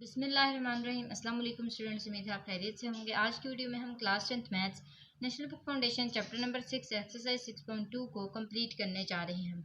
बिस्मिल्लाहिर्रहमानिर्रहीम। अस्सलाम वालेकुम स्टूडेंट्स, उम्मीद है आप खैरियत से होंगे। आज की वीडियो में हम class 10th maths national book foundation chapter number 6 exercise 6.2 को कंप्लीट करने जा रहे हैं।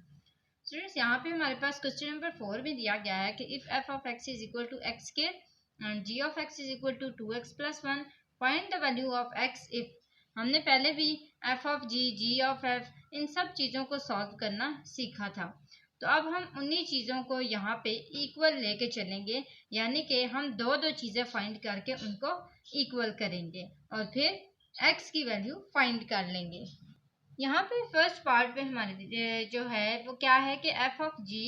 स्टूडेंट्स, यहाँ पे हमारे पास क्वेश्चन नंबर 4 में दिया गया है कि if F of X is equal to x square and G of X is equal to 2x + 1, find the value of X if. हमने पहले भी F of G of F इन सब चीज़ों को सॉल्व करना सीखा था। तो अब हम उन्हीं चीज़ों को यहाँ पे इक्वल लेके चलेंगे, यानी कि हम दो चीज़ें फाइंड करके उनको इक्वल करेंगे और फिर x की वैल्यू फाइंड कर लेंगे। यहाँ पे फर्स्ट पार्ट पे हमारे जो है वो क्या है कि f ऑफ g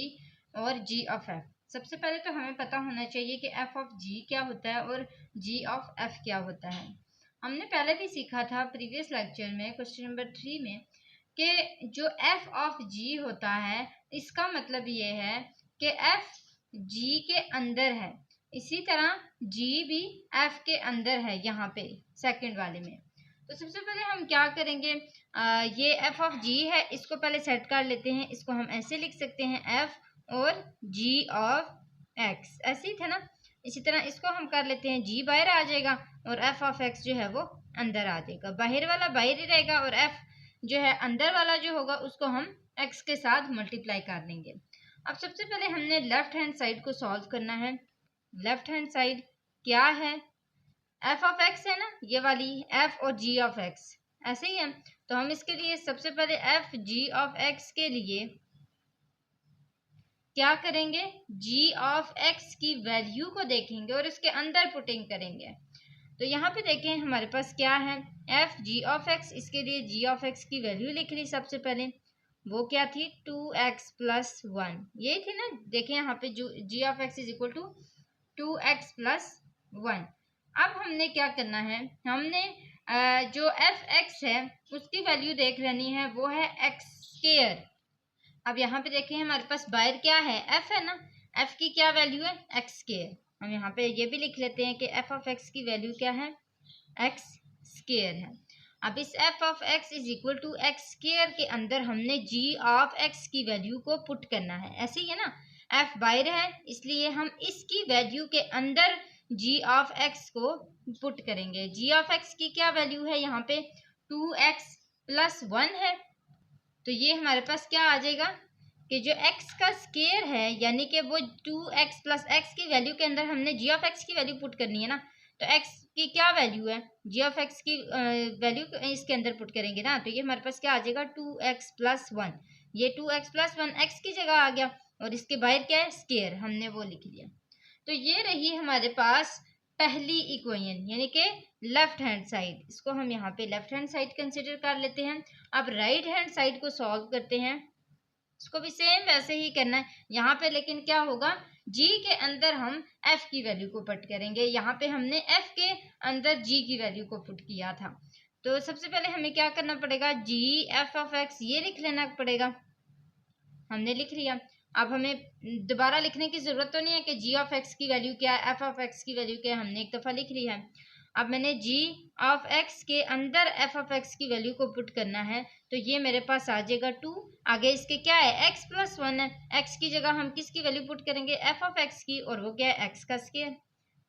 और g ऑफ f। सबसे पहले तो हमें पता होना चाहिए कि f ऑफ g क्या होता है और g ऑफ f क्या होता है। हमने पहले भी सीखा था प्रीवियस लेक्चर में क्वेश्चन नंबर 3 में कि जो f ऑफ g होता है इसका मतलब ये है कि f g के अंदर है, इसी तरह g भी f के अंदर है यहाँ पे सेकंड वाले में। तो सबसे पहले हम क्या करेंगे, ये f ऑफ g है, इसको पहले सेट कर लेते हैं। इसको हम ऐसे लिख सकते हैं f और g ऑफ x, ऐसे ही था ना। इसी तरह इसको हम कर लेते हैं, g बाहर आ जाएगा और f ऑफ x जो है वो अंदर आ जाएगा। बाहर वाला बाहर ही रहेगा और f जो है अंदर वाला जो होगा उसको हम x के साथ मल्टीप्लाई कर लेंगे। अब सबसे पहले हमने लेफ्ट हैंड साइड को सॉल्व करना है। लेफ्ट हैंड साइड क्या है, f ऑफ x है ना, ये वाली f और g ऑफ x ऐसे ही है। तो हम इसके लिए सबसे पहले f g ऑफ x के लिए क्या करेंगे, g ऑफ x की वैल्यू को देखेंगे और इसके अंदर पुटिंग करेंगे। तो यहाँ पे देखें हमारे पास क्या है, f g ऑफ x, इसके लिए g ऑफ x की वैल्यू लिख ली सबसे पहले। वो क्या थी, 2x + 1, यही थी ना। देखें यहाँ पे जो g of x is equal to 2x + 1। अब हमने क्या करना है, हमने जो f x है उसकी वैल्यू देख लेनी है, वो है x स्क्वायर। अब यहाँ पे देखें हमारे पास बाहर क्या है, f है ना, f की क्या वैल्यू है, x स्क्वायर। हम यहाँ पे ये भी लिख लेते हैं कि f ऑफ x की वैल्यू क्या है, x स्क्वायर है। अब इस f of x is equal to x square के अंदर हमने g ऑफ x की वैल्यू को पुट करना है, ऐसे ही है ना। f बाहर है इसलिए हम इसकी वैल्यू के अंदर g ऑफ x को पुट करेंगे। g ऑफ x की क्या वैल्यू है, यहाँ पे 2x + 1 है। तो ये हमारे पास क्या आ जाएगा कि जो x का स्क्वायर है, यानी कि वो 2x + x की वैल्यू के अंदर हमने g ऑफ x की वैल्यू पुट करनी है ना। तो x की क्या वैल्यू है, g ऑफ x की वैल्यू इसके अंदर पुट करेंगे ना। तो ये हमारे पास क्या आ जाएगा, 2x + 1। ये 2x + 1 x की जगह आ गया और इसके बाहर क्या है, स्क्वायर, हमने वो लिख लिया। तो ये रही हमारे पास पहली इक्वेशन, यानी कि लेफ्ट हैंड साइड। इसको हम यहाँ पे लेफ्ट हैंड साइड कंसिडर कर लेते हैं। अब राइट हैंड साइड को सॉल्व करते हैं। इसको भी सेम वैसे ही करना है यहाँ पे, लेकिन क्या होगा, g के अंदर हम f की वैल्यू को पुट करेंगे। यहाँ पे हमने f के अंदर g की वैल्यू को पुट किया था। तो सबसे पहले हमें क्या करना पड़ेगा, g f ऑफ x ये लिख लेना पड़ेगा। हमने लिख लिया। अब हमें दोबारा लिखने की ज़रूरत तो नहीं है कि g ऑफ x की वैल्यू क्या है, f ऑफ x की वैल्यू क्या है, हमने एक दफ़ा लिख लिया है। अब मैंने g ऑफ x के अंदर f ऑफ x की वैल्यू को पुट करना है, तो ये मेरे पास आ जाएगा 2। आगे इसके क्या है, x + 1 है। x की जगह हम किसकी वैल्यू पुट करेंगे, f ऑफ x की, और वो क्या है, x का स्क्वायर।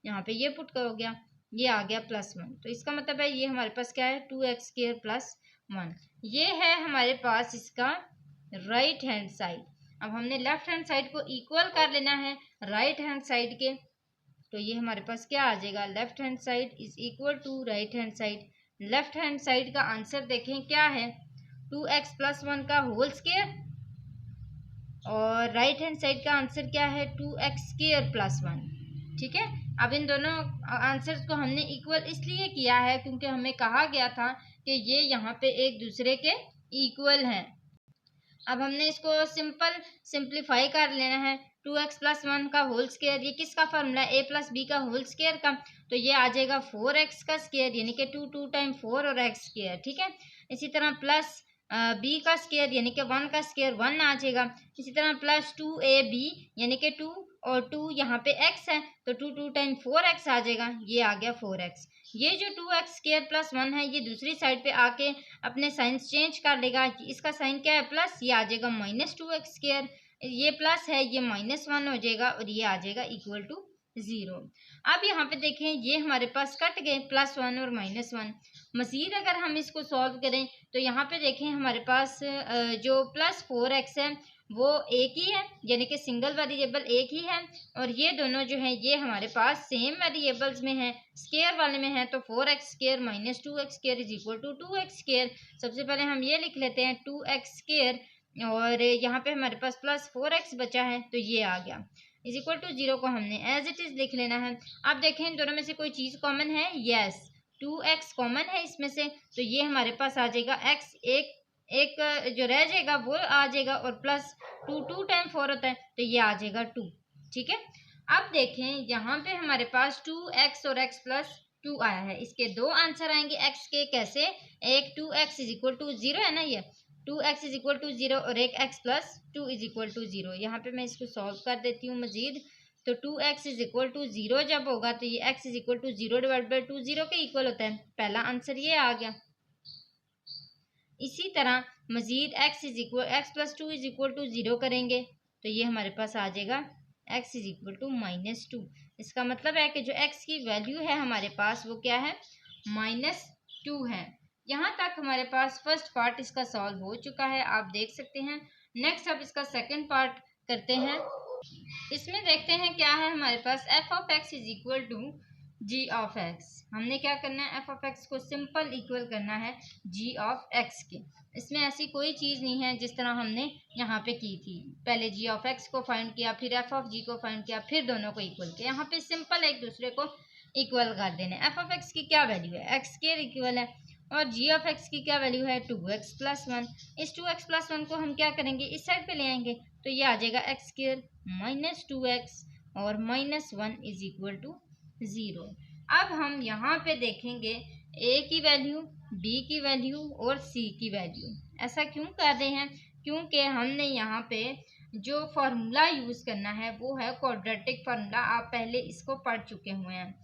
यहाँ पे ये पुट हो गया, ये आ गया +1। तो इसका मतलब है ये हमारे पास क्या है, 2x² + 1। ये है हमारे पास इसका राइट हैंड साइड। अब हमने लेफ्ट हैंड साइड को इक्वल कर लेना है राइट हैंड साइड के। तो ये हमारे पास क्या आ जाएगा, left hand side is equal to right hand side. Left hand side का आंसर देखें क्या है, 2x + 1 का होल स्क्वायर, और राइट हैंड साइड का आंसर क्या है, 2x² + 1। ठीक है। अब इन दोनों आंसर्स को हमने इक्वल इसलिए किया है क्योंकि हमें कहा गया था कि ये यहाँ पे एक दूसरे के इक्वल हैं। अब हमने इसको सिंप्लीफाई कर लेना है। 2x + 1 का होल स्क्वायर, ये किसका फार्मूला है, a + b का होल स्क्वायर का। तो ये आ जाएगा 4x का स्क्वायर, यानी कि 2 टाइम 4 और x स्क्वायर। ठीक है। इसी तरह प्लस b का स्क्वायर यानी कि 1 का स्क्वायर 1 आ जाएगा। इसी तरह प्लस 2ab यानी कि 2 और 2 यहाँ पे x है, तो 2 टाइम 4x आ जाएगा, ये आ गया 4x। ये जो 2x² + 1 है ये दूसरी साइड पे आके अपने साइंस चेंज कर लेगा। इसका साइन क्या है, प्लस, ये आ जाएगा -2x²। ये प्लस है, ये -1 हो जाएगा और ये आ जाएगा इक्वल टू 0। अब यहाँ पे देखें ये हमारे पास कट गए +1 और -1। मज़ीद अगर हम इसको सॉल्व करें तो यहाँ पे देखें हमारे पास जो +4x है वो एक ही है, यानी कि सिंगल वेरिएबल एक ही है, और ये दोनों जो हैं ये हमारे पास सेम वेरिएबल्स में हैं, स्केयर वाले में है। तो 4x² - 2x² = 2x²। सबसे पहले हम ये लिख लेते हैं 2x², और यहाँ पे हमारे पास +4x बचा है तो ये आ गया = 0 को हमने एज इट इज़ लिख लेना है। अब देखें इन दोनों में से कोई चीज़ कॉमन है, यस 2x कॉमन है इसमें से, तो ये हमारे पास आ जाएगा x, एक जो रह जाएगा वो आ जाएगा, और +2 2 टाइम 4 होता है तो ये आ जाएगा 2। ठीक है, अब देखें यहाँ पे हमारे पास 2x और x + 2 आया है, इसके दो आंसर आएंगे x के। कैसे? एक 2x = 0 है ना, ये 2x = 0 और एक x + 2 = 0। यहाँ पे मैं इसको सॉल्व कर देती हूँ मजीद। तो 2x = 0 जब होगा तो ये x = 0 / 2 0 के इक्वल होता है। पहला आंसर ये आ गया। इसी तरह मजीद x + 2 = 0 करेंगे तो ये हमारे पास आ जाएगा x = -2। इसका मतलब है कि जो x की वैल्यू है हमारे पास वो क्या है, -2 है। यहाँ तक हमारे पास फर्स्ट पार्ट इसका सॉल्व हो चुका है, आप देख सकते हैं। नेक्स्ट अब इसका सेकंड पार्ट करते हैं। इसमें देखते हैं क्या है हमारे पास, f(x) = g(x). हमने क्या करना है, f(x) को सिंपल इक्वल करना है g(x) के। इसमें ऐसी कोई चीज़ नहीं है जिस तरह हमने यहाँ पे की थी, पहले g(x) को फाइंड किया, फिर f(g) को फाइंड किया, फिर दोनों को इक्वल किया। यहाँ पे सिंपल एक दूसरे को इक्वल कर देने। f(x) की क्या वैल्यू है, x के इक्वल है, और g(x) की क्या वैल्यू है, 2x + 1। इस 2x + 1 को हम क्या करेंगे, इस साइड पे ले आएंगे तो ये आ जाएगा x² - 2x और -1 = 0। अब हम यहाँ पे देखेंगे a की वैल्यू, b की वैल्यू और c की वैल्यू। ऐसा क्यों कर रहे हैं, क्योंकि हमने यहाँ पे जो फार्मूला यूज़ करना है वो है क्वाड्रेटिक फार्मूला। आप पहले इसको पढ़ चुके हुए हैं।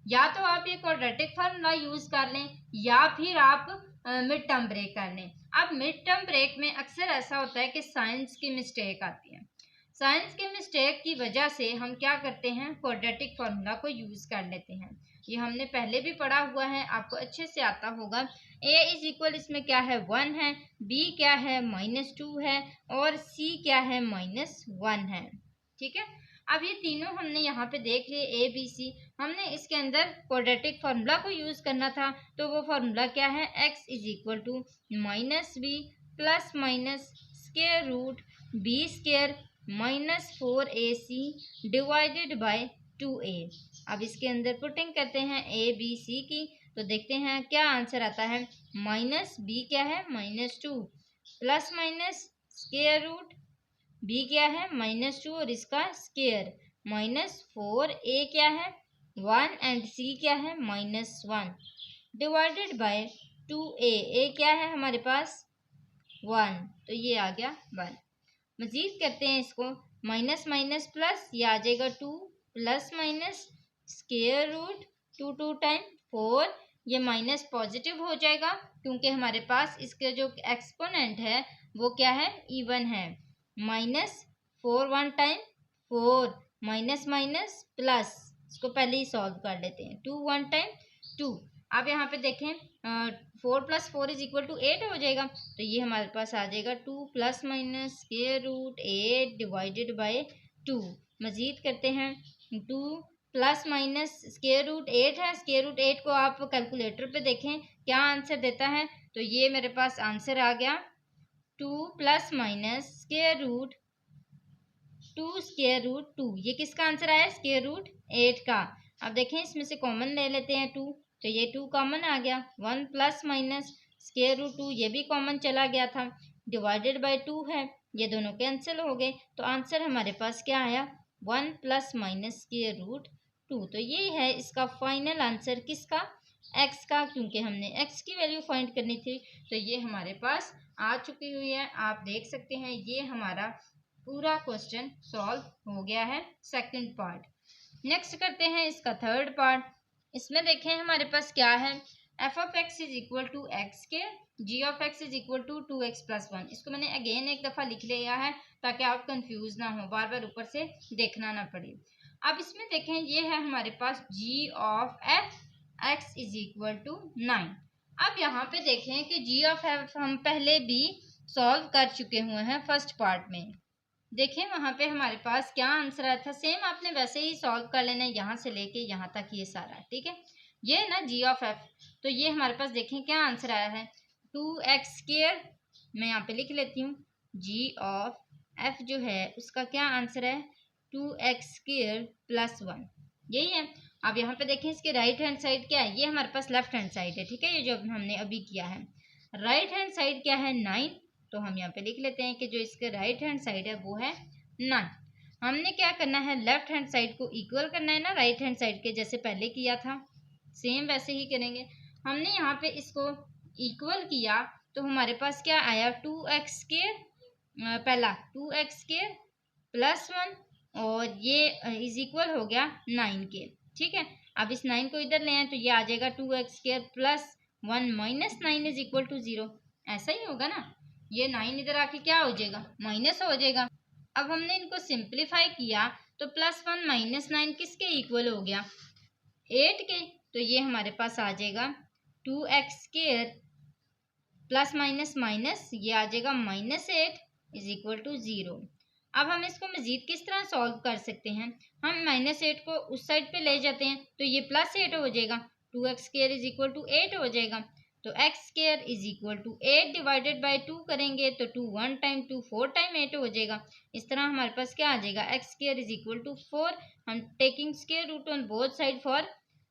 या तो आप ये क्वाड्रेटिक फार्मूला यूज़ कर लें या फिर आप मिड टर्म ब्रेक कर लें। अब मिड टर्म ब्रेक में अक्सर ऐसा होता है कि साइंस की मिस्टेक आती है। साइंस के मिस्टेक की वजह से हम क्या करते हैं, क्वाड्रेटिक फार्मूला को यूज़ कर लेते हैं। ये हमने पहले भी पढ़ा हुआ है, आपको अच्छे से आता होगा। a इसमें क्या है, 1 है, b क्या है, -2 है, और c क्या है, -1 है। ठीक है, अब ये तीनों हमने यहाँ पे देख लिए a b c। हमने इसके अंदर क्वाड्रेटिक फार्मूला को यूज़ करना था, तो वो फार्मूला क्या है, x = -b ± (b²) -4ac / 2a। अब इसके अंदर पुटिंग करते हैं a b c की, तो देखते हैं क्या आंसर आता है। -b क्या है, -2 ± b क्या है, -2 और इसका स्केयर, -4a क्या है, 1 एंड c क्या है, -1 / 2a। a क्या है हमारे पास, 1, तो ये आ गया 1। मज़ीद करते हैं इसको, माइनस माइनस प्लस, ये आ जाएगा 2 ± (2 2 टाइम 4), ये माइनस पॉजिटिव हो जाएगा क्योंकि हमारे पास इसके जो एक्सपोनेंट है वो क्या है, इवन है। -4 1 टाइम 4, माइनस माइनस प्लस, इसको पहले ही सॉल्व कर लेते हैं। 2 1 टाइम 2। अब यहाँ पे देखें 4 + 4 = 8 हो जाएगा, तो ये हमारे पास आ जाएगा 2 ± (8 / 2)। मज़ीद करते हैं, 2 ± (8) है, √8 को आप कैलकुलेटर पे देखें क्या आंसर देता है, तो ये मेरे पास आंसर आ गया 2 ± (2)²√2। ये किसका आंसर आया, √8 का। अब देखें इसमें से कॉमन ले लेते हैं 2, तो ये 2 कॉमन आ गया। 1 ± (√2) ये भी कॉमन चला गया था, डिवाइडेड बाय 2 है, ये दोनों कैंसिल हो गए, तो आंसर हमारे पास क्या आया, 1 ± (√2). तो ये है इसका फाइनल आंसर, किसका, x का, क्योंकि हमने x की वैल्यू फाइंड करनी थी। तो ये हमारे पास आ चुकी हुई है, आप देख सकते हैं। ये हमारा पूरा क्वेश्चन सॉल्व हो गया है, सेकंड पार्ट। नेक्स्ट करते हैं इसका थर्ड पार्ट। इसमें देखें हमारे पास क्या है, f(x) = x², g(x) = 2x + 1। इसको मैंने अगेन एक दफ़ा लिख लिया है ताकि आप कंफ्यूज ना हो, बार बार ऊपर से देखना ना पड़े। अब इसमें देखें ये है हमारे पास g of f x is equal to 9। अब यहाँ पे देखें कि g ऑफ f हम पहले भी सॉल्व कर चुके हुए हैं फर्स्ट पार्ट में। देखें वहाँ पे हमारे पास क्या आंसर आया था, सेम आपने वैसे ही सॉल्व कर लेना है यहाँ से लेके यहाँ तक ये सारा, ठीक है। ये है ना g ऑफ f, तो ये हमारे पास देखें क्या आंसर आया है 2x²। मैं यहाँ पे लिख लेती हूँ g ऑफ f जो है उसका क्या आंसर है 2x² + 1, यही है। अब यहाँ पे देखें इसके राइट हैंड साइड क्या है, ये हमारे पास लेफ्ट हैंड साइड है, ठीक है। ये जो हमने अभी किया है राइट हैंड साइड क्या है 9, तो हम यहाँ पे लिख लेते हैं कि जो इसके राइट हैंड साइड है वो है 9। हमने क्या करना है लेफ्ट हैंड साइड को इक्वल करना है ना राइट हैंड साइड के, जैसे पहले किया था सेम वैसे ही करेंगे। हमने यहाँ पे इसको इक्वल किया तो हमारे पास क्या आया 2x², पहला 2x² + 1 और ये इज इक्वल हो गया 9 के, ठीक है। अब इस 9 को इधर ले आए तो ये आ जाएगा 2x² + 1 - 9 इज इक्वल टू 0, ऐसा ही होगा ना। ये 9 इधर आके क्या हो जाएगा माइनस हो जाएगा। अब हमने इनको सिंप्लीफाई किया तो +1 - 9 किसके इक्वल हो गया 8 के, तो ये हमारे पास आ जाएगा 2x² प्लस माइनस माइनस ये आ जाएगा -8 इज इक्वल टू 0। अब हम इसको मजीद किस तरह सॉल्व कर सकते हैं, हम -8 को उस साइड पे ले जाते हैं तो ये +8 हो जाएगा, 2x² इज इक्वल टू 8 हो जाएगा। तो x² is equal to 8 divided by 2 करेंगे तो 2 1 टाइम 2 4 टाइम 8 हो जाएगा। इस तरह हमारे पास क्या आ जाएगा x² इज इक्वल टू 4। हम taking square root on both side for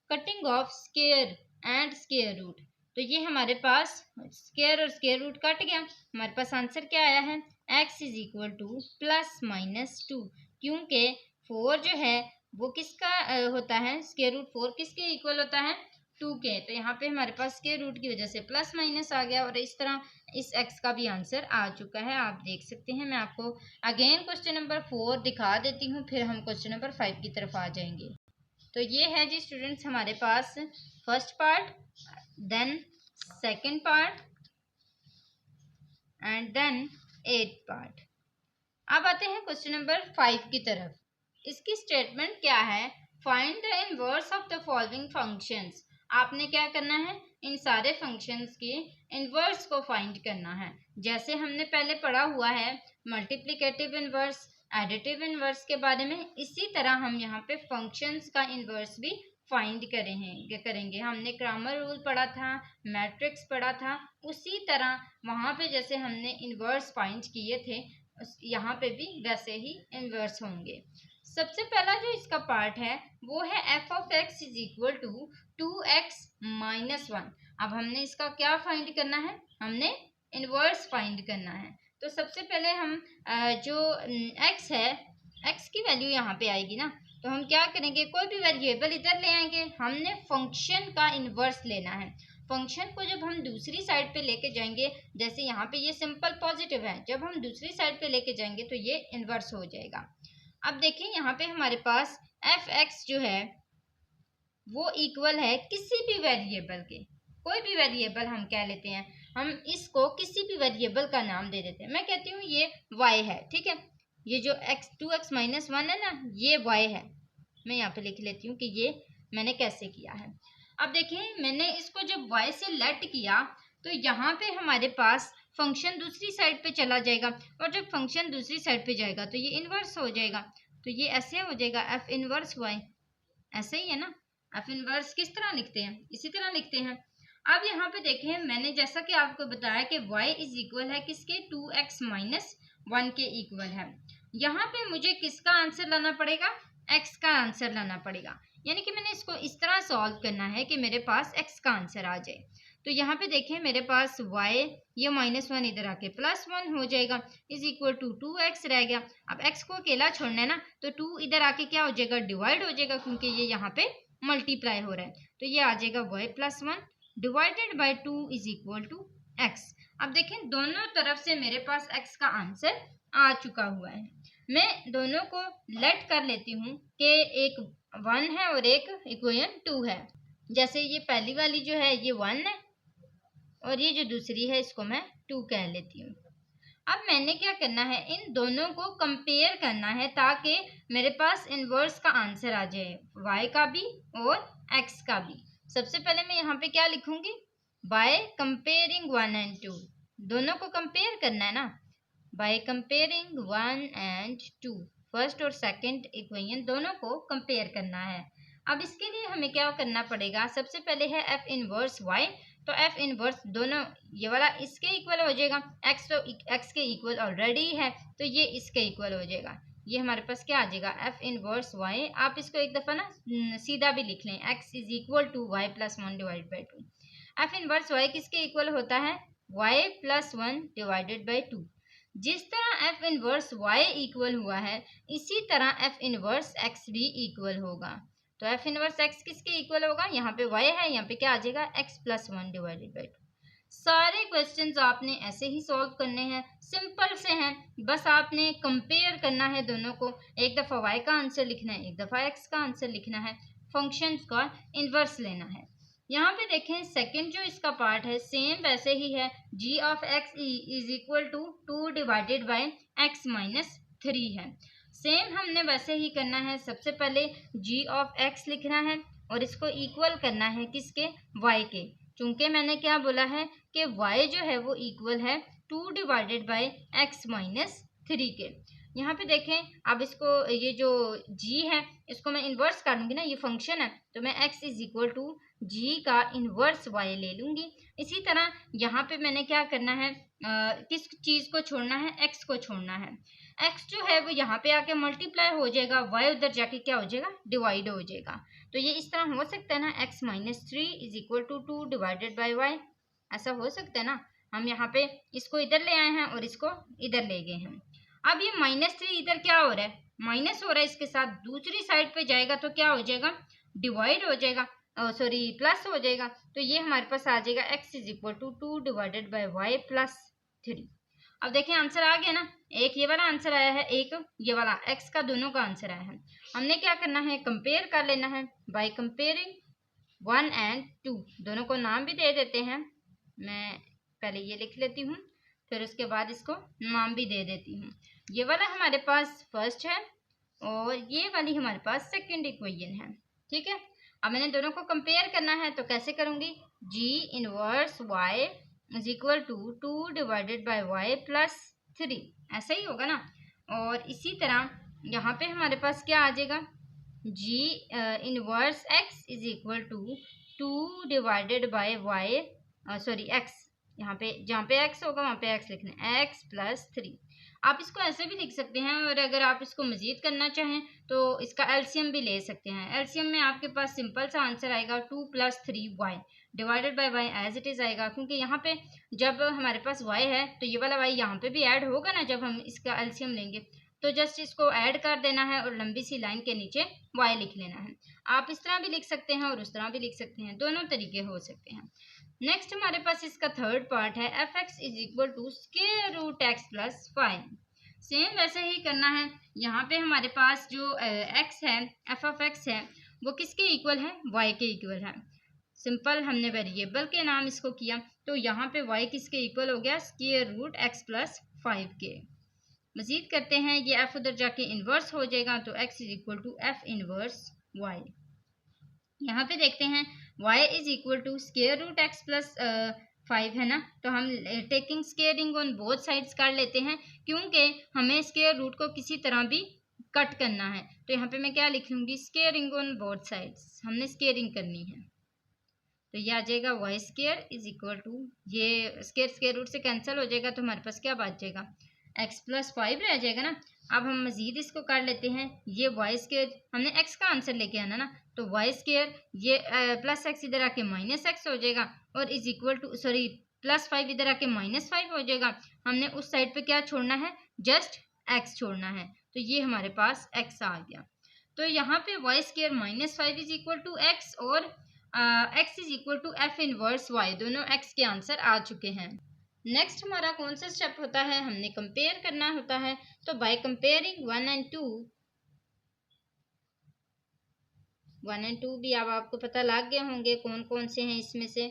cutting off square and square root, तो ये हमारे पास स्क्वायर और स्क्वायर रूट कट गया। हमारे पास आंसर क्या आया है x इज इक्वल टू +-2, क्योंकि 4 जो है वो किसका होता है स्क्वायर रूट 4 किसके इक्वल होता है 2 के, तो यहाँ पे हमारे पास स्क्वायर रूट की वजह से प्लस माइनस आ गया और इस तरह इस x का भी आंसर आ चुका है, आप देख सकते हैं। मैं आपको अगेन क्वेश्चन नंबर 4 दिखा देती हूँ, फिर हम क्वेश्चन नंबर 5 की तरफ आ जाएंगे। तो ये है जी स्टूडेंट्स हमारे पास first part, then second part and then 8th part. अब आते हैं क्वेश्चन नंबर 5 की तरफ। इसकी स्टेटमेंट क्या है, find the inverse of the following functions. आपने क्या करना है इन सारे फंक्शंस के इनवर्स को फाइंड करना है, जैसे हमने पहले पढ़ा हुआ है मल्टीप्लिकेटिव इनवर्स, एडिटिव इनवर्स के बारे में, इसी तरह हम यहाँ पे फंक्शंस का इनवर्स भी फाइंड करेंगे। हमने ग्रामर रूल पढ़ा था, मैट्रिक्स पढ़ा था, उसी तरह वहाँ पे जैसे हमने इनवर्स फाइंड किए थे यहाँ पे भी वैसे ही इनवर्स होंगे। सबसे पहला जो इसका पार्ट है वो है f of x is equal to 2x - 1। अब हमने इसका क्या फाइंड करना है, हमने इनवर्स फाइंड करना है। तो सबसे पहले हम जो x है x की वैल्यू यहाँ पे आएगी ना, तो हम क्या करेंगे कोई भी वेरिएबल इधर ले आएंगे, हमने फंक्शन का इनवर्स लेना है। फंक्शन को जब हम दूसरी साइड पे लेके जाएंगे, जैसे यहाँ पे ये सिंपल पॉजिटिव है, जब हम दूसरी साइड पे लेके जाएंगे तो ये इनवर्स हो जाएगा। अब देखें यहाँ पे हमारे पास f(x) जो है वो इक्वल है किसी भी वेरिएबल के, कोई भी वेरिएबल हम कह लेते हैं, हम इसको किसी भी वेरिएबल का नाम दे देते हैं। मैं कहती हूँ ये y है, ठीक है, ये जो 2x - 1 है ना ये y है। मैं यहाँ पे लिख लेती हूँ कि ये मैंने कैसे किया है। अब देखें मैंने इसको जब y से लेट किया तो यहाँ पे हमारे पास फंक्शन दूसरी साइड पे चला जाएगा, और जब फंक्शन दूसरी साइड पे जाएगा तो ये इन्वर्स हो जाएगा, तो ये ऐसे हो जाएगा f इनवर्स y, ऐसे ही है ना। f इनवर्स किस तरह लिखते हैं, इसी तरह लिखते हैं। अब यहाँ पे देखें मैंने जैसा कि आपको बताया कि y इज इक्वल है किसके 2x - 1 के इक्वल है। यहाँ पे मुझे किसका आंसर लाना पड़ेगा, x का आंसर लाना पड़ेगा, यानी कि मैंने इसको इस तरह सॉल्व करना है कि मेरे पास x का आंसर आ जाए। तो यहाँ पे देखें मेरे पास y ये -1 इधर आके +1 हो जाएगा इज इक्वल टू 2x रह गया। अब x को अकेला छोड़ना है ना, तो 2 इधर आके क्या हो जाएगा डिवाइड हो जाएगा, क्योंकि ये यहाँ पे मल्टीप्लाई हो रहा है, तो ये आ जाएगा y +1 divided by 2 is equal to x। अब देखें दोनों तरफ से मेरे पास x का आंसर आ चुका हुआ है। मैं दोनों को लेट कर लेती हूँ कि एक 1 है और एक इक्वेशन 2 है। जैसे ये पहली वाली जो है ये 1 है और ये जो दूसरी है इसको मैं 2 कह लेती हूँ। अब मैंने क्या करना है, इन दोनों को कंपेयर करना है ताकि मेरे पास इनवर्स का आंसर आ जाए, y का भी और x का भी। सबसे पहले मैं यहाँ पे क्या लिखूंगी, बाय कंपेयरिंग 1 and 2, दोनों को कंपेयर करना है ना, बाय कंपेयरिंग 1 and 2, फर्स्ट और सेकंड इक्वेशन दोनों को कंपेयर करना है। अब इसके लिए हमें क्या करना पड़ेगा, सबसे पहले है f इनवर्स y, तो f इनवर्स दोनों ये वाला इसके इक्वल हो जाएगा, x तो x के इक्वल ऑलरेडी है तो ये इसके इक्वल हो जाएगा, ये हमारे पास क्या आ जाएगा f इनवर्स y। आप इसको एक दफ़ा ना सीधा भी लिख लें, x is equal to y plus 1 divide by 2। f inverse y किसके इक्वल होता है, y प्लस 1 डिवाइडेड बाई 2। जिस तरह f इनवर्स y इक्वल हुआ है इसी तरह f इनवर्स x भी इक्वल होगा। तो f इनवर्स x किसके इक्वल होगा, यहाँ पे y है, यहाँ पे क्या आ जाएगा x प्लस 1 डिवाइडेड बाई 2। सारे क्वेश्चंस आपने ऐसे ही सॉल्व करने हैं, सिंपल से हैं, बस आपने कंपेयर करना है दोनों को, एक दफ़ा y का आंसर लिखना है, एक दफ़ा x का आंसर लिखना है, फंक्शंस का इन्वर्स लेना है। यहाँ पे देखें सेकंड जो इसका पार्ट है सेम वैसे ही है, g of x is equal to 2 divided by x minus 3 है। सेम हमने वैसे ही करना है, सबसे पहले g ऑफ x लिखना है और इसको इक्वल करना है किसके, y के, चूंकि मैंने क्या बोला है कि y जो है वो इक्वल है 2 डिवाइडेड बाई x माइनस 3 के। यहाँ पे देखें अब इसको, ये जो g है इसको मैं इन्वर्स कर लूँगी ना, ये फंक्शन है तो मैं x is equal to g का इन्वर्स y ले लूँगी। इसी तरह यहाँ पे मैंने क्या करना है, किस चीज़ को छोड़ना है, x को छोड़ना है। x जो है वो यहाँ पे आके मल्टीप्लाई हो जाएगा, y उधर जाके क्या हो जाएगा, डिवाइड हो जाएगा। तो ये इस तरह हो सकता है ना, x minus 3 is equal to 2 divided by y, ऐसा हो सकता है ना। हम यहाँ पे इसको इधर ले आए हैं और इसको इधर ले गए हैं। अब ये -3 इधर क्या हो रहा है, माइनस हो रहा है, इसके साथ दूसरी साइड पे जाएगा तो क्या हो जाएगा, डिवाइड हो जाएगा, सॉरी प्लस हो जाएगा। तो ये हमारे पास आ जाएगा x is equal to 2 divided by y plus 3। अब देखें आंसर आ गया ना, एक ये वाला आंसर आया है, एक ये वाला, x का दोनों का आंसर आया है। हमने क्या करना है, कंपेयर कर लेना है बाय कंपेयरिंग 1 and 2, दोनों को नाम भी दे देते हैं, मैं पहले ये लिख लेती हूँ फिर उसके बाद इसको नाम भी दे देती हूँ। ये वाला हमारे पास फर्स्ट है और ये वाली हमारे पास सेकंड इक्वेशन है, ठीक है। अब मैंने दोनों को कंपेयर करना है तो कैसे करूँगी, g inverse y is equal to 2 divided by y plus 3, ऐसा ही होगा ना। और इसी तरह यहाँ पे हमारे पास क्या आ जाएगा, g inverse x is equal to 2 divided by y, sorry x, यहाँ पे जहाँ पे x होगा वहाँ पे x लिखना है, x प्लस 3। आप इसको ऐसे भी लिख सकते हैं और अगर आप इसको मज़ीद करना चाहें तो इसका एलसीएम भी ले सकते हैं। एलसीएम में आपके पास सिंपल सा आंसर आएगा 2 plus 3y divided by y as it is आएगा, क्योंकि यहाँ पे जब हमारे पास y है तो ये वाला y यहाँ पे भी ऐड होगा ना जब हम इसका एलसीएम लेंगे, तो जस्ट इसको ऐड कर देना है और लंबी सी लाइन के नीचे y लिख लेना है। आप इस तरह भी लिख सकते हैं और उस तरह भी लिख सकते हैं, दोनों तरीके हो सकते हैं। नेक्स्ट हमारे पास इसका थर्ड पार्ट है, f x is equal to square root x plus 5। Same वैसे ही करना है, यहाँ पे हमारे पास जो x है, एफ ऑफ एक्स है, वो किसके इक्वल है, y के इक्वल है। सिंपल हमने वेरिएबल के नाम इसको किया तो यहाँ पे y किसके इक्वल हो गया, स्क्वायर रूट एक्स प्लस 5 के। मजीद करते हैं, ये f उधर जाके इन्वर्स हो जाएगा तो x is equal to f inverse y। यहाँ पे देखते हैं y is equal to square root x plus 5 है ना, तो हम taking squaring on both sides कर लेते हैं क्योंकि हमें स्क्वायर रूट को किसी तरह भी कट करना है। तो यहाँ पे मैं क्या लिख लूँगी, स्क्वेयरिंग ऑन बोथ साइड्स, हमने स्क्वेयरिंग करनी है। तो ये आ जाएगा y square is equal to, ये स्क्वेयर रूट से कैंसिल हो जाएगा तो हमारे पास क्या बच जाएगा, x प्लस 5 रह जाएगा ना। अब हम मज़ीद इसको कर लेते हैं, ये वाई स्क्वेयर, हमने x का आंसर लेके आना ना, तो वाई स्क्वेयर ये प्लस एक्स इधर आके माइनस एक्स हो जाएगा और is equal to, sorry plus 5 इधर आके माइनस 5 हो जाएगा। हमने उस साइड पे क्या छोड़ना है, जस्ट x छोड़ना है, तो ये हमारे पास x आ गया। तो यहाँ पे y square minus 5 is equal to x और x is equal to f inverse y, दोनों x के आंसर आ चुके हैं। नेक्स्ट हमारा कौन सा स्टेप होता है, हमने कंपेयर करना होता है। तो बाय कंपेयरिंग 1 and 2 भी अब आपको पता लग गए होंगे कौन कौन से हैं। इसमें से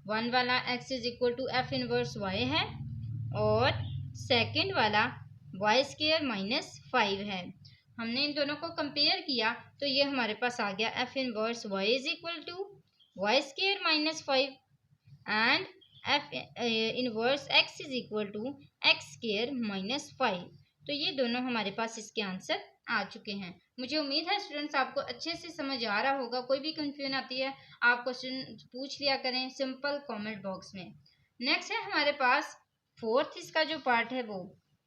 1 वाला x is equal to f inverse y है और सेकंड वाला वाई स्क्वायर माइनस 5 है। हमने इन दोनों को कंपेयर किया तो ये हमारे पास आ गया f inverse y is equal to y square minus 5 and f inverse x is equal to x square minus 5। तो ये दोनों हमारे पास इसके आंसर आ चुके हैं। मुझे उम्मीद है स्टूडेंट्स आपको अच्छे से समझ आ रहा होगा। कोई भी कंफ्यूजन आती है आप क्वेश्चन पूछ लिया करें सिंपल कमेंट बॉक्स में। नेक्स्ट है हमारे पास फोर्थ इसका जो पार्ट है वो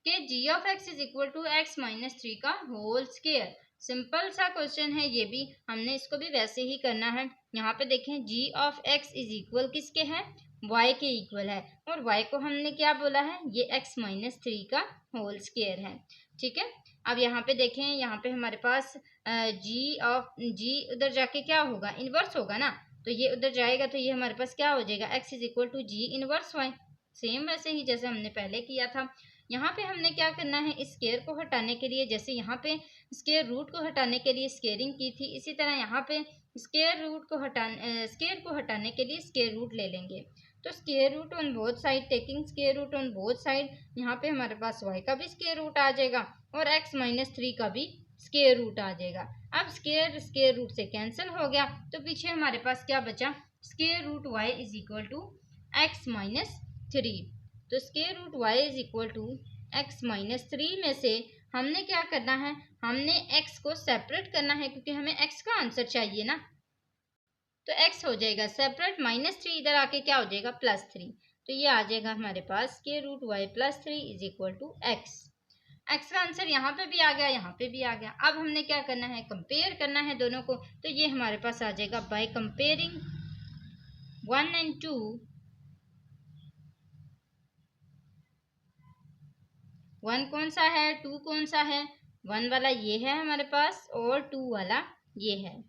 कि G of X is equal to x minus 3 का होल स्क्वायर। सिंपल सा क्वेश्चन है ये भी, हमने इसको भी वैसे ही करना है। यहाँ पे देखें जी ऑफ एक्स इज इक्वल किसके है, y के इक्वल है और y को हमने क्या बोला है, ये x माइनस 3 का होल स्क्वायर है। ठीक है, अब यहाँ पे देखें, यहाँ पे हमारे पास जी उधर जाके क्या होगा, इनवर्स होगा ना, तो ये उधर जाएगा तो ये हमारे पास क्या हो जाएगा, x is equal to g inverse y। Same वैसे ही जैसे हमने पहले किया था। यहाँ पे हमने क्या करना है, इस स्क्वायर को हटाने के लिए, जैसे यहाँ पे स्क्वायर रूट को हटाने के लिए स्क्वायरिंग की थी, इसी तरह यहाँ पे स्क्वायर को हटाने के लिए स्क्वायर रूट ले लेंगे। तो square root on both side, taking square root on both side, यहाँ पे हमारे पास y का भी स्क्वायर रूट आ जाएगा और x माइनस 3 का भी स्क्वायर रूट आ जाएगा। अब स्क्वायर रूट से कैंसिल हो गया तो पीछे हमारे पास क्या बचा, square root y is equal to x minus 3। तो square root y is equal to x minus 3 में से हमने क्या करना है, हमने x को सेपरेट करना है क्योंकि हमें x का आंसर चाहिए ना। तो x हो जाएगा सेपरेट, माइनस 3 इधर आके क्या हो जाएगा प्लस 3। तो ये आ जाएगा हमारे पास square root y plus 3 is equal to x। x का आंसर यहाँ पे भी आ गया, यहाँ पे भी आ गया। अब हमने क्या करना है, कंपेयर करना है दोनों को। तो ये हमारे पास आ जाएगा बाय कंपेयरिंग 1 एंड 2, 1 कौन सा है, 2 कौन सा है, 1 वाला ये है हमारे पास और 2 वाला ये है।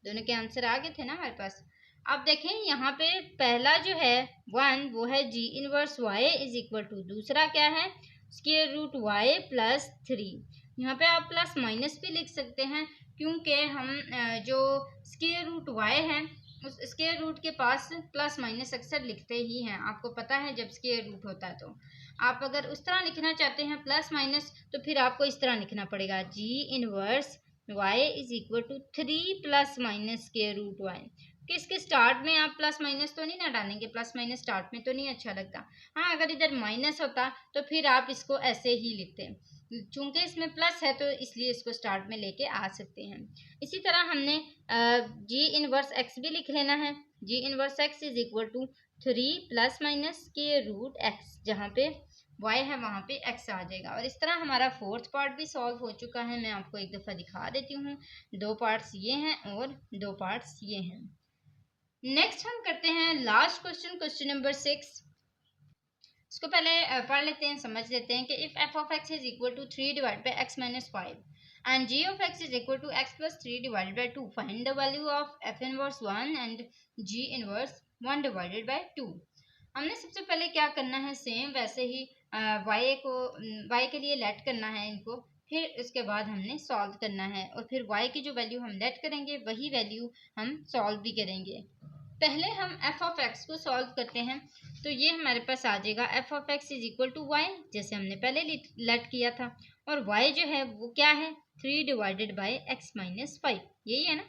दोनों के आंसर आ गए थे ना हमारे पास। अब देखें यहाँ पे पहला जो है 1 वो है g inverse y is equal to, दूसरा क्या है स्क्वायर रूट y प्लस 3। यहाँ पे आप प्लस माइनस भी लिख सकते हैं क्योंकि हम जो स्क्वायर रूट y है उस स्क्वायर रूट के पास प्लस माइनस अक्सर लिखते ही हैं, आपको पता है जब स्क्वायर रूट होता है। तो आप अगर उस तरह लिखना चाहते हैं प्लस माइनस तो फिर आपको इस तरह लिखना पड़ेगा, g inverse y is equal to 3 plus minus square root y। किसके स्टार्ट में आप प्लस माइनस तो नहीं ना डालेंगे, प्लस माइनस स्टार्ट में तो नहीं अच्छा लगता। हाँ, अगर इधर माइनस होता तो फिर आप इसको ऐसे ही लिखते, चूंकि इसमें प्लस है तो इसलिए इसको स्टार्ट में लेके आ सकते हैं। इसी तरह हमने जी इनवर्स एक्स भी लिख लेना है, g inverse x is equal to 3 plus minus square root x, जहाँ पे y है वहाँ पे x आ जाएगा। और इस तरह हमारा फोर्थ पार्ट भी सॉल्व हो चुका है। मैं आपको एक दफ़ा दिखा देती हूँ, 2 पार्ट्स ये हैं और 2 पार्ट्स ये हैं। नेक्स्ट हम करते हैं लास्ट क्वेश्चन, क्वेश्चन नंबर 6। इसको पहले पढ़ लेते हैं, समझ लेते हैं कि if f of x is equal to 3 divide by x minus 5 and g of x is equal to x plus 3 divided by 2, find the value of f inverse 1 and g inverse 1 divided by 2। हमने सबसे पहले क्या करना है, same वैसे ही y के लिए late करना है इनको, फिर उसके बाद हमने सॉल्व करना है और फिर y की जो वैल्यू हम लेट करेंगे वही वैल्यू हम सॉल्व भी करेंगे। पहले हम f ऑफ x को सॉल्व करते हैं। तो ये हमारे पास आ जाएगा f of x is equal to y, जैसे हमने पहले लेट किया था, और y जो है वो क्या है 3 डिवाइडेड बाई x माइनस 5, यही है ना।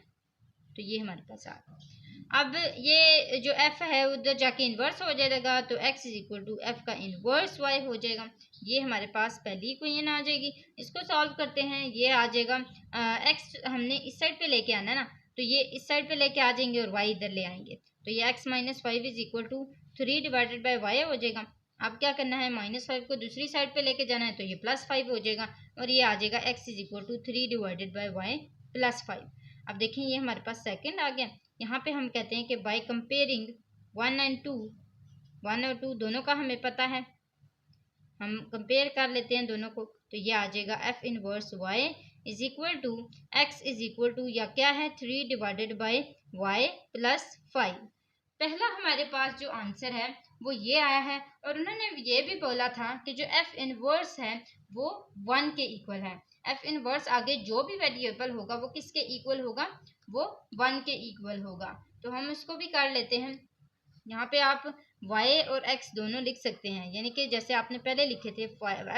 तो ये हमारे पास आ गया। अब ये जो f है उधर जाके इन्वर्स हो जाएगा तो x is equal to f का इन्वर्स y हो जाएगा। ये हमारे पास पहली इक्वेशन आ जाएगी। इसको सॉल्व करते हैं, ये आ जाएगा x हमने इस साइड पे लेके आना ना, तो ये इस साइड पे लेके आ जाएंगे और y इधर ले आएंगे, तो ये x minus 5 is equal to 3 divided by y हो जाएगा। अब क्या करना है, माइनस 5 को दूसरी साइड पे लेके जाना है तो ये प्लस 5 हो जाएगा और ये आ जाएगा x is equal to 3 divided by y plus 5। अब देखें ये हमारे पास सेकंड आ गया। यहाँ पे हम कहते हैं कि बाय कंपेयरिंग 1 एंड 2, 1 और 2 दोनों का हमें पता है, हम कंपेयर कर लेते हैं दोनों को। तो ये आ जाएगा f inverse y is equal to x is equal to या क्या है 3 डिवाइडेड बाई y प्लस 5। पहला हमारे पास जो आंसर है वो ये आया है और उन्होंने ये भी बोला था कि जो f इनवर्स है वो 1 के इक्वल है। f इनवर्स आगे जो भी वेरिएबल होगा वो किसके इक्वल होगा, वो 1 के इक्वल होगा। तो हम इसको भी कर लेते हैं। यहाँ पे आप y और x दोनों लिख सकते हैं, यानी कि जैसे आपने पहले लिखे थे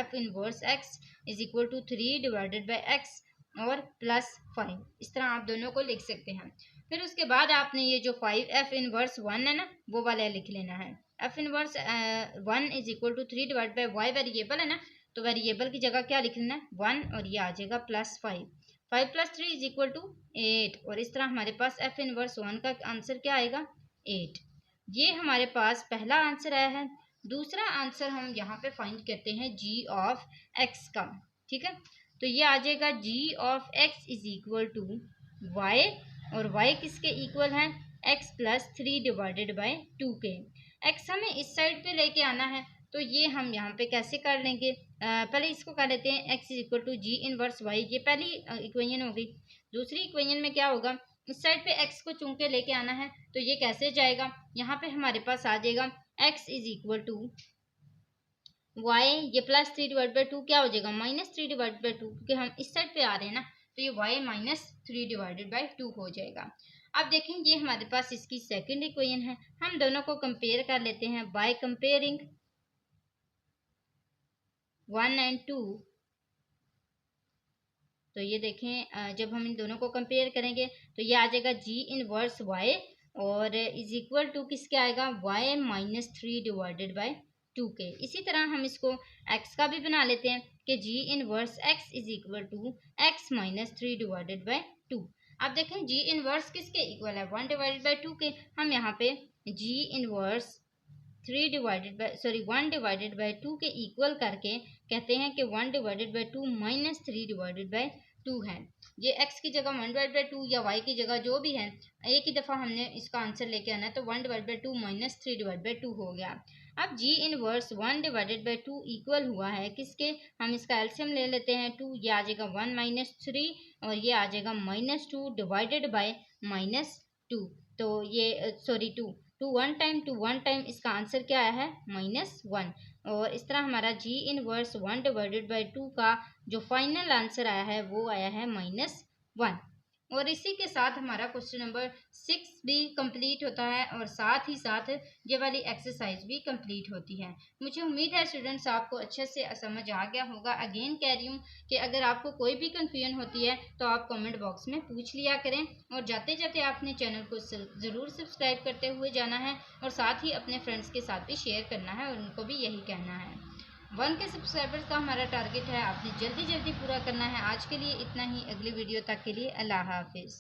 f inverse x is equal to 3 divided by x और प्लस 5, इस तरह आप दोनों को लिख सकते हैं। फिर उसके बाद आपने ये जो 5 f इनवर्स 1 है ना, वो वाला लिख लेना है। f inverse 1 is equal to 3 divide by y variable है ना, तो वेरिएबल की जगह क्या लिखना है 1 और ये आ जाएगा plus 5। 5 plus 3 is equal to 8 और इस तरह हमारे पास f इनवर्स 1 का आंसर क्या आएगा 8। ये हमारे पास पहला आंसर आया है। दूसरा आंसर हम यहाँ पे फाइंड करते हैं g ऑफ x का, ठीक है। तो ये आ जाएगा g of x is equal to y और y किसके इक्वल है x प्लस 3 डिवाइडेड बाई 2 के। x हमें इस साइड पे लेके आना है, तो ये हम यहाँ पे कैसे कर लेंगे, पहले इसको कर लेते हैं x is equal to g inverse y, ये पहली इक्वेशन हो गई। दूसरी इक्वेशन में क्या होगा, इस साइड पे x को चुन के लेके आना है, तो ये कैसे जाएगा, यहाँ पे हमारे पास आ जाएगा x is equal to y, ये प्लस 3 डिवाइड बाई 2 क्या हो जाएगा माइनस 3 डिवाइड बाई 2, क्योंकि हम इस साइड पे आ रहे हैं ना, तो ये y माइनस 3 डिवाइडेड बाई 2 हो जाएगा। अब देखें ये हमारे पास इसकी सेकंड इक्वेशन है, हम दोनों को कंपेयर कर लेते हैं बाय कंपेयरिंग 1 एंड 2। तो ये देखें जब हम इन दोनों को कंपेयर करेंगे तो ये आ जाएगा g इनवर्स y और इज इक्वल टू किसके आएगा y माइनस 3 डिवाइडेड बाई 2 के। इसी तरह हम इसको x का भी बना लेते हैं कि g inverse x is equal to x minus 3 divided by 2। अब देखें g इनवर्स किसके इक्वल है 1 डिवाइडेड बाई 2 के। हम यहाँ पे g इनवर्स 1 डिवाइडेड बाई 2 के इक्वल करके कहते हैं कि 1 divided by 2 minus 3 divided by 2 है। ये x की जगह 1 डिवाइड बाई 2 या y की जगह जो भी है, एक ही दफ़ा हमने इसका आंसर लेके आना है, तो 1 divide by 2 minus 3 divide by 2 हो गया। अब g inverse 1 divided by 2 equal हुआ है किसके, हम इसका एलसीएम ले लेते हैं 2, ये आ जाएगा 1 माइनस 3 और ये आ जाएगा माइनस 2 डिवाइडेड बाई माइनस 2। तो ये सॉरी 2 टू वन टाइम इसका आंसर क्या आया है -1। और इस तरह हमारा g इनवर्स 1 डिवाइडेड बाई 2 का जो फाइनल आंसर आया है वो आया है -1। और इसी के साथ हमारा क्वेश्चन नंबर 6 भी कंप्लीट होता है और साथ ही साथ ये वाली एक्सरसाइज भी कंप्लीट होती है। मुझे उम्मीद है स्टूडेंट्स आपको अच्छे से समझ आ गया होगा। अगेन कह रही हूँ कि अगर आपको कोई भी कंफ्यूजन होती है तो आप कमेंट बॉक्स में पूछ लिया करें और जाते जाते आपने चैनल को ज़रूर सब्सक्राइब करते हुए जाना है और साथ ही अपने फ्रेंड्स के साथ भी शेयर करना है और उनको भी यही कहना है। 1 के सब्सक्राइबर्स का हमारा टारगेट है, आपने जल्दी जल्दी पूरा करना है। आज के लिए इतना ही, अगली वीडियो तक के लिए अल्लाह हाफिज़।